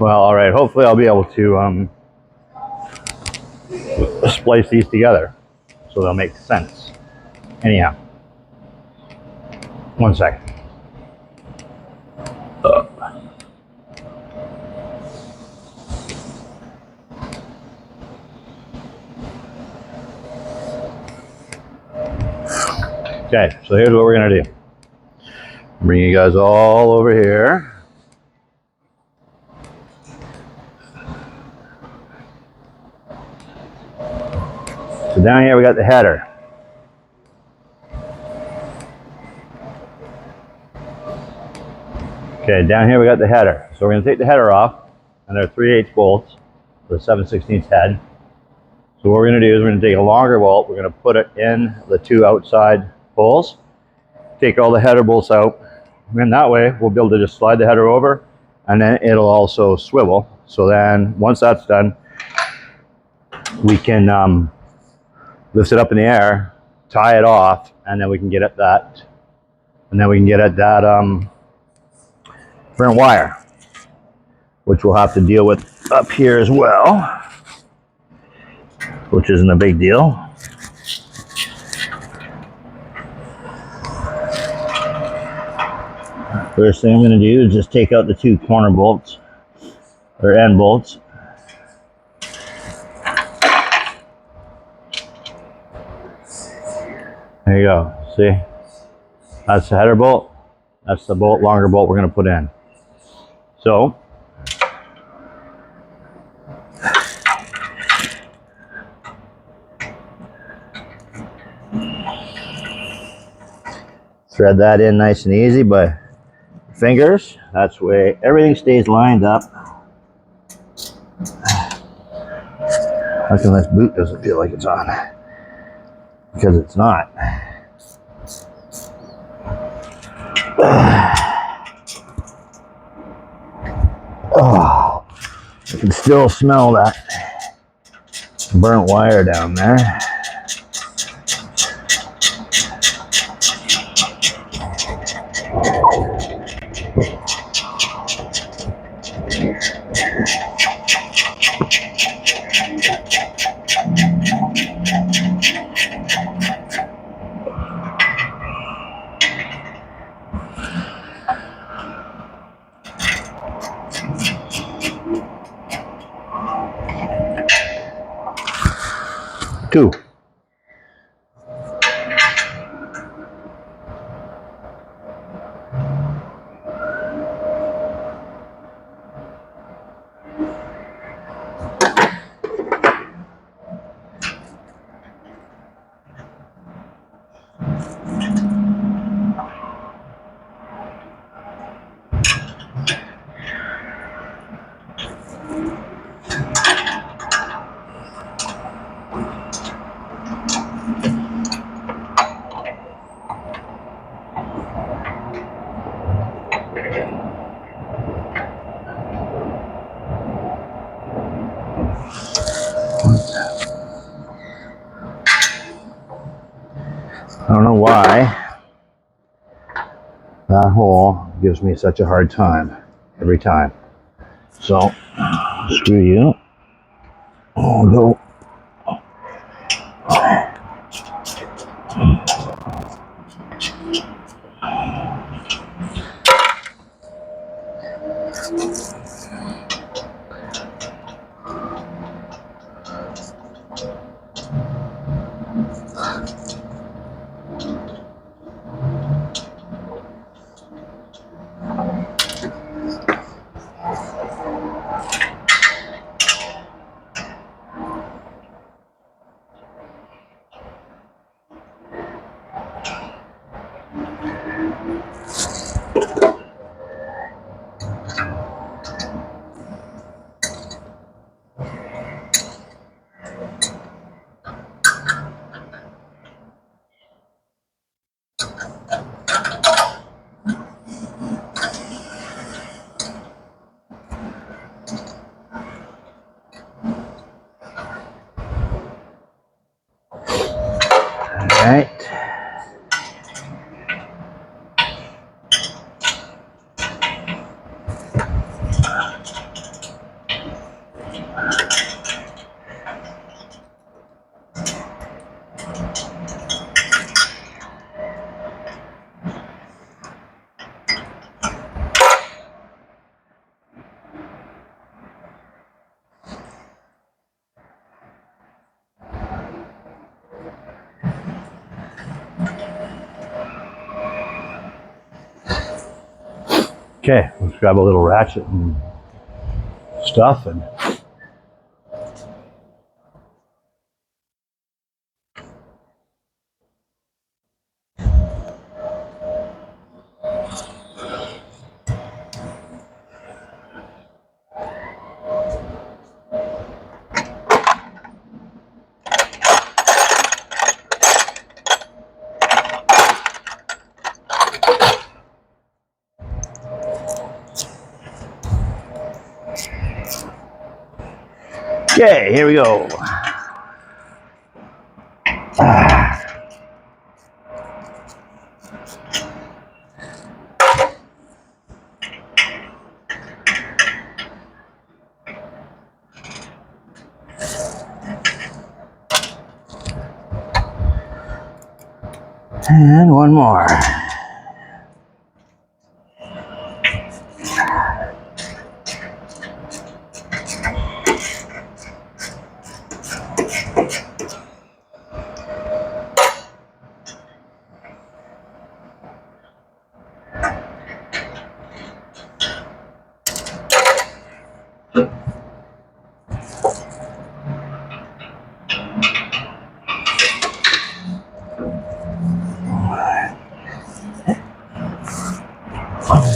Well, all right. Hopefully, I'll be able to splice these together so they'll make sense. Anyhow, one second. Okay, so here's what we're gonna do. Bring you guys all over here. So down here we got the header. Okay, down here we got the header. So we're gonna take the header off, and they're 3/8 bolts with a 7/16 head. So what we're gonna do is we're gonna take a longer bolt, we're gonna put it in the two outside holes, take all the header bolts out, and that way we'll be able to just slide the header over, and then it'll also swivel. So then once that's done, we can lift it up in the air, tie it off, and then we can get at that, front wire, which we'll have to deal with up here as well, which isn't a big deal. First thing I'm going to do is just take out the two corner bolts, or end bolts. There you go. See? That's the header bolt. That's the longer bolt we're going to put in. So, thread that in nice and easy by fingers. That's the way everything stays lined up. How come this boot doesn't feel like it's on? Because it's not. Oh, I can still smell that burnt wire down there. Two. I don't know why that hole gives me such a hard time every time. So, screw you. I'll go. All right. Okay, let's grab a little ratchet and stuff and okay, here we go. And one more.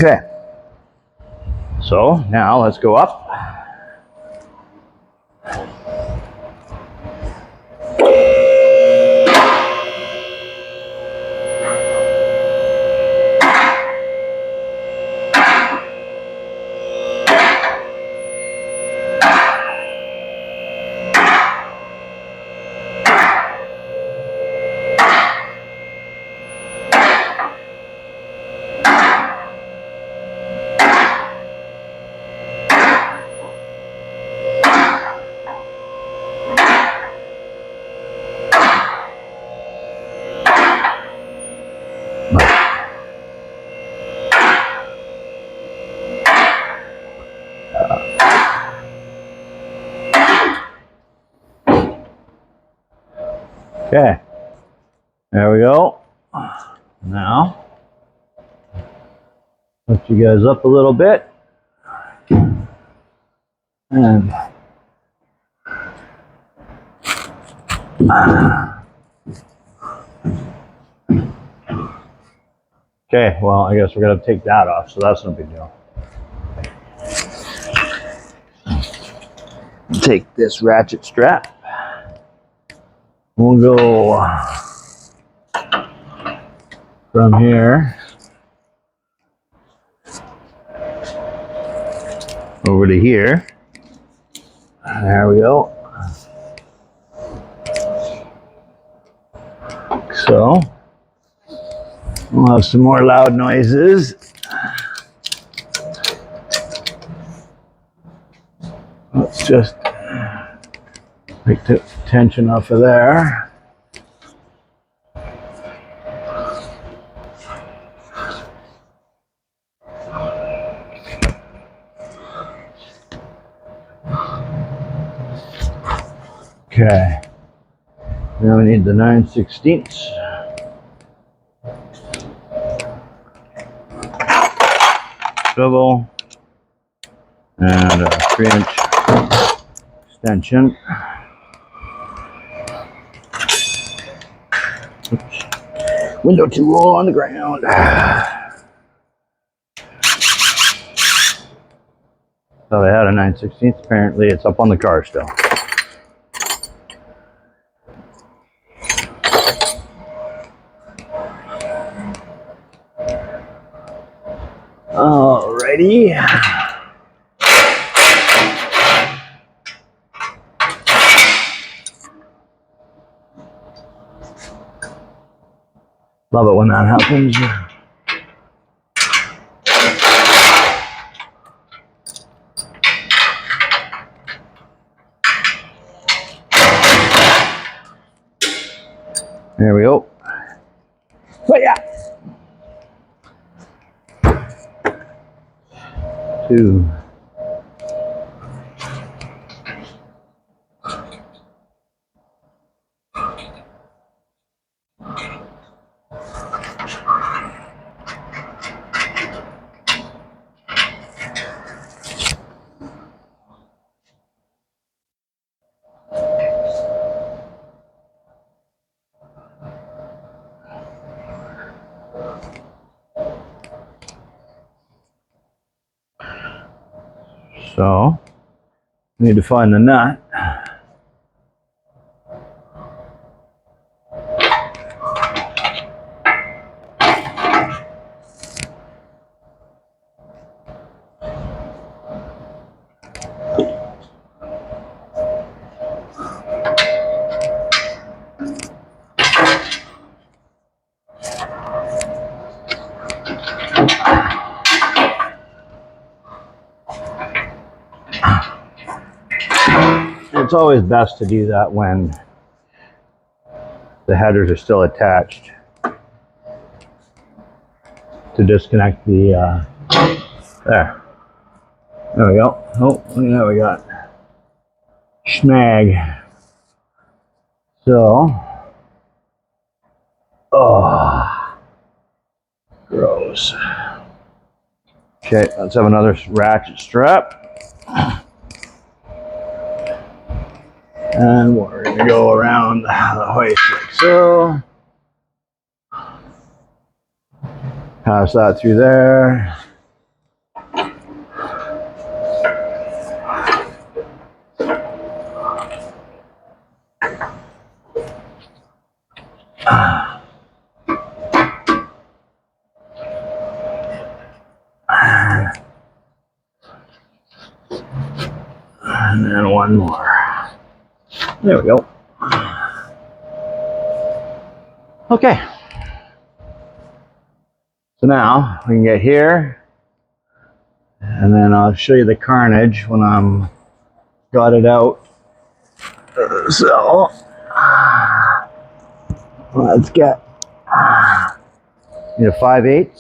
Okay, so now let's go up. Okay, there we go. Now, lift you guys up a little bit. And okay, well, I guess we're gonna take that off, so that's no big deal. Take this ratchet strap. We'll go from here over to here. There we go. So we'll have some more loud noises. Let's just take the tension off of there. Okay, now we need the 9/16 swivel and a 3-inch extension. Oops. Window tool on the ground. So they had a 9/16. Apparently it's up on the car still. Alrighty. Love it when that happens. There we go. But yeah. 2. So, need to find the nut. It's always best to do that when the headers are still attached, to disconnect the there we go. Oh, look at that, we got snag. So, oh, gross. Okay, let's have another ratchet strap. And we're going to go around the hoist like so. Pass that through there. And then one more. There we go. Okay. So now we can get here, and then I'll show you the carnage when I'm got it out. So let's get need a 5/8.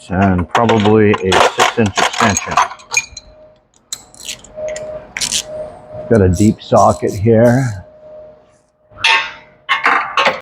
And probably a 6-inch extension. Got a deep socket here.